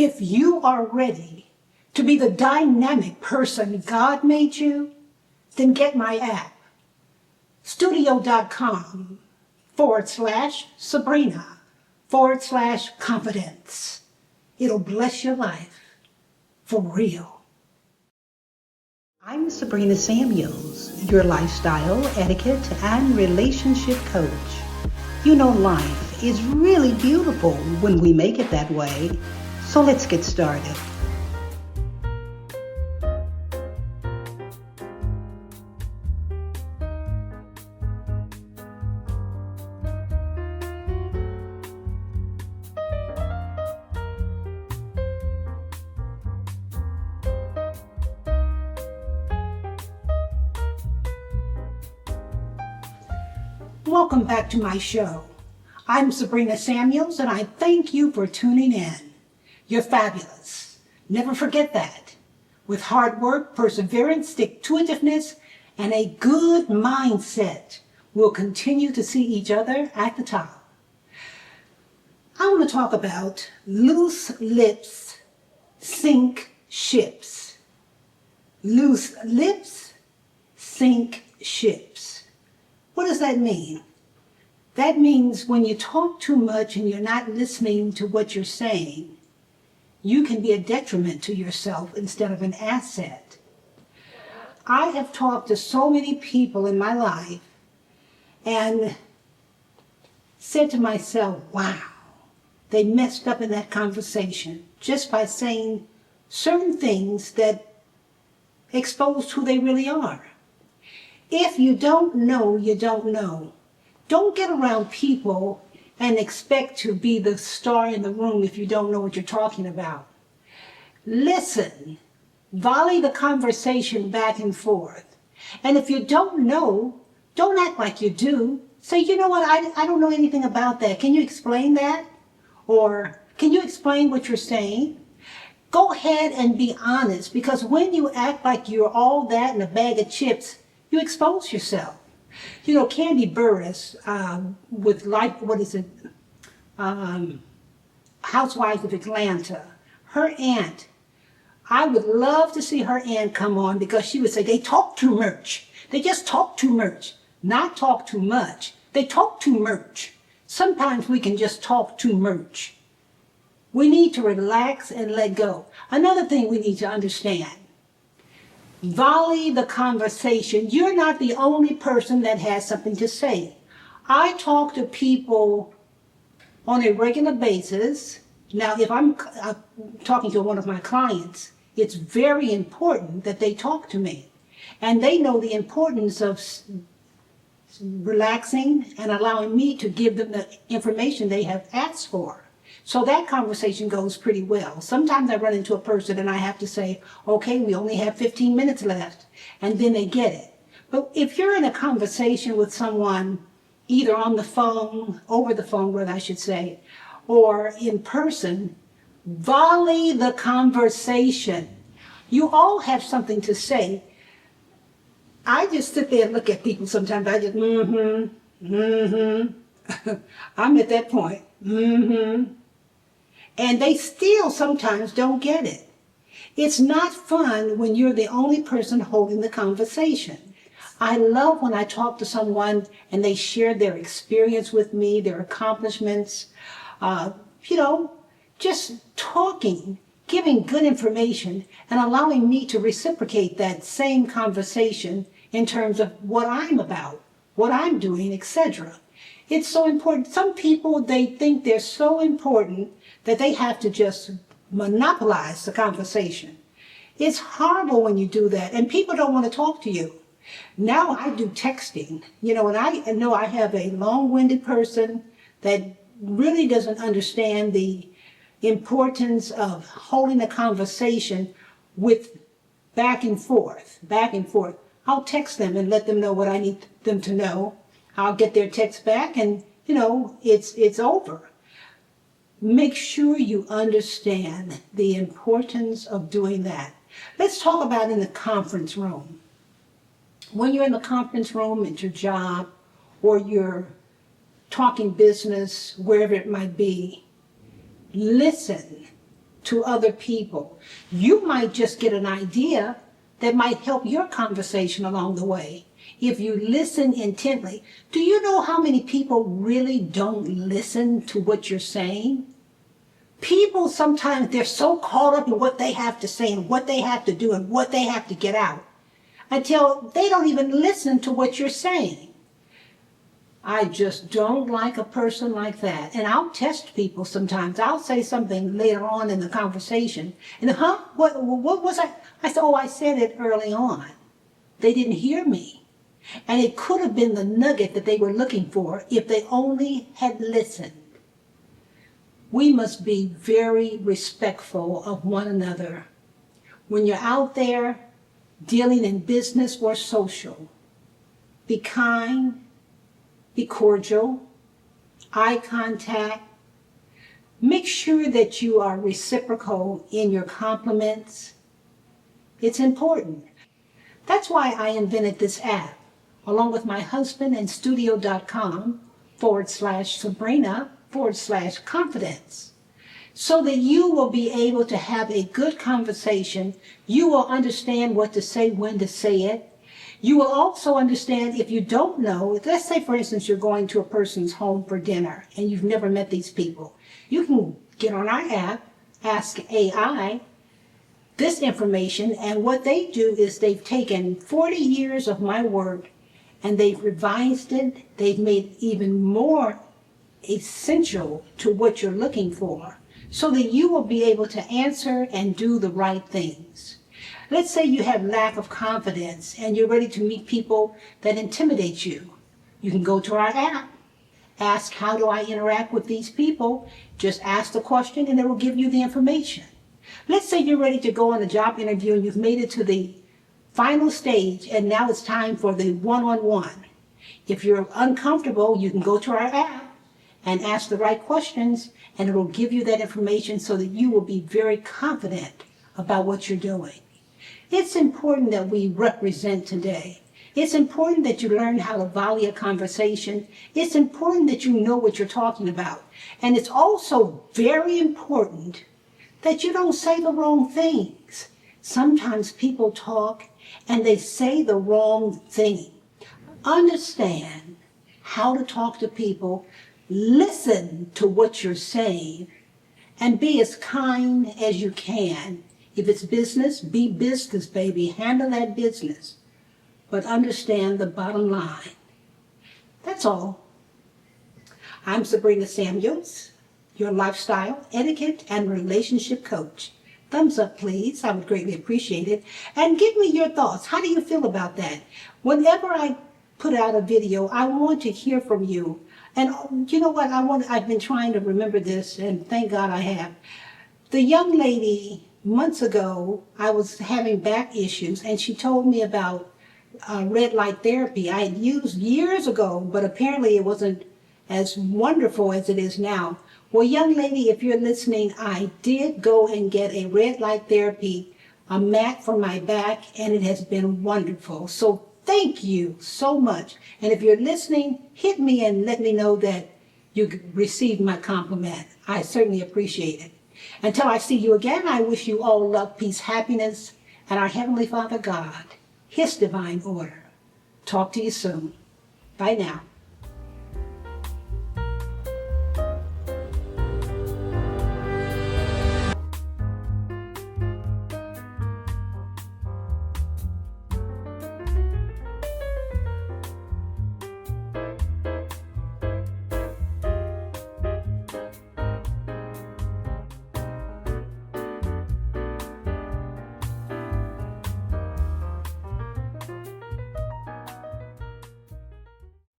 If you are ready to be the dynamic person God made you, then get my app, studio.com/Sabrina/confidence. It'll bless your life for real. I'm Sabrina Samuels, your lifestyle, etiquette, and relationship coach. You know, life is really beautiful when we make it that way. So let's get started. Welcome back to my show. I'm Sabrina Samuels, and I thank you for tuning in. You're fabulous. Never forget that. With hard work, perseverance, stick-to-itiveness, and a good mindset, we'll continue to see each other at the top. I want to talk about loose lips sink ships. Loose lips sink ships. What does that mean? That means when you talk too much and you're not listening to what you're saying, you can be a detriment to yourself instead of an asset. I have talked to so many people in my life and said to myself, wow, they messed up in that conversation just by saying certain things that exposed who they really are. If you don't know, you don't know. Don't get around people and expect to be the star in the room if you don't know what you're talking about. Listen. Volley the conversation back and forth. And if you don't know, don't act like you do. Say, you know what, I don't know anything about that. Can you explain that? Or can you explain what you're saying? Go ahead and be honest, because when you act like you're all that in a bag of chips, you expose yourself. You know, Candy Burris, with Housewives of Atlanta, her aunt, I would love to see her aunt come on because she would say, they talk too much. They just talk too much. Not talk too much. They talk too much. Sometimes we can just talk too much. We need to relax and let go. Another thing we need to understand. Volley the conversation. You're not the only person that has something to say. I talk to people on a regular basis. Now, if I'm talking to one of my clients, it's very important that they talk to me. And they know the importance of relaxing and allowing me to give them the information they have asked for. So that conversation goes pretty well. Sometimes I run into a person and I have to say, okay, we only have 15 minutes left, and then they get it. But if you're in a conversation with someone, either on the phone, over the phone, rather I should say, or in person, volley the conversation. You all have something to say. I just sit there and look at people sometimes. I just, I'm at that point, And they still sometimes don't get it. It's not fun when you're the only person holding the conversation. I love when I talk to someone and they share their experience with me, their accomplishments, just talking, giving good information, and allowing me to reciprocate that same conversation in terms of what I'm about, what I'm doing, etc. It's so important. Some people, they think they're so important that they have to just monopolize the conversation. It's horrible when you do that, and people don't want to talk to you. Now I do texting, and I know I have a long-winded person that really doesn't understand the importance of holding a conversation with back and forth. I'll text them and let them know what I need them to know. I'll get their text back and, it's over. Make sure you understand the importance of doing that. Let's talk about in the conference room. When you're in the conference room at your job or you're talking business, wherever it might be, listen. to other people. You might just get an idea that might help your conversation along the way if you listen intently. Do you know how many people really don't listen to what you're saying? People sometimes, they're so caught up in what they have to say and what they have to do and what they have to get out until they don't even listen to what you're saying. I just don't like a person like that. And I'll test people sometimes. I'll say something later on in the conversation. And, what was I? I said, oh, I said it early on. They didn't hear me. And it could have been the nugget that they were looking for if they only had listened. We must be very respectful of one another. When you're out there dealing in business or social, be kind, be cordial, eye contact. Make sure that you are reciprocal in your compliments. It's important. That's why I invented this app, along with my husband and studio.com/Sabrina/confidence, so that you will be able to have a good conversation. You will understand what to say, when to say it. You will also understand if you don't know, let's say for instance you're going to a person's home for dinner and you've never met these people. You can get on our app, ask AI this information, and what they do is they've taken 40 years of my work and they've revised it. They've made it even more essential to what you're looking for so that you will be able to answer and do the right things. Let's say you have lack of confidence and you're ready to meet people that intimidate you. You can go to our app, ask how do I interact with these people, just ask the question and it will give you the information. Let's say you're ready to go on a job interview and you've made it to the final stage and now it's time for the one-on-one. If you're uncomfortable, you can go to our app and ask the right questions and it will give you that information so that you will be very confident about what you're doing. It's important that we represent today. It's important that you learn how to volley a conversation. It's important that you know what you're talking about. And it's also very important that you don't say the wrong things. Sometimes people talk and they say the wrong thing. Understand how to talk to people. Listen to what you're saying and be as kind as you can. If it's business, be business, baby. Handle that business. But understand the bottom line. That's all. I'm Sabrina Samuels, your lifestyle, etiquette, and relationship coach. Thumbs up, please. I would greatly appreciate it. And give me your thoughts. How do you feel about that? Whenever I put out a video, I want to hear from you. And you know what? I've been trying to remember this, and thank God I have. The young lady, months ago, I was having back issues, and she told me about red light therapy I had used years ago, but apparently it wasn't as wonderful as it is now. Well, young lady, if you're listening, I did go and get a red light therapy, a mat for my back, and it has been wonderful. So thank you so much. And if you're listening, hit me and let me know that you received my compliment. I certainly appreciate it. Until I see you again, I wish you all love, peace, happiness, and our Heavenly Father God, His divine order. Talk to you soon. Bye now.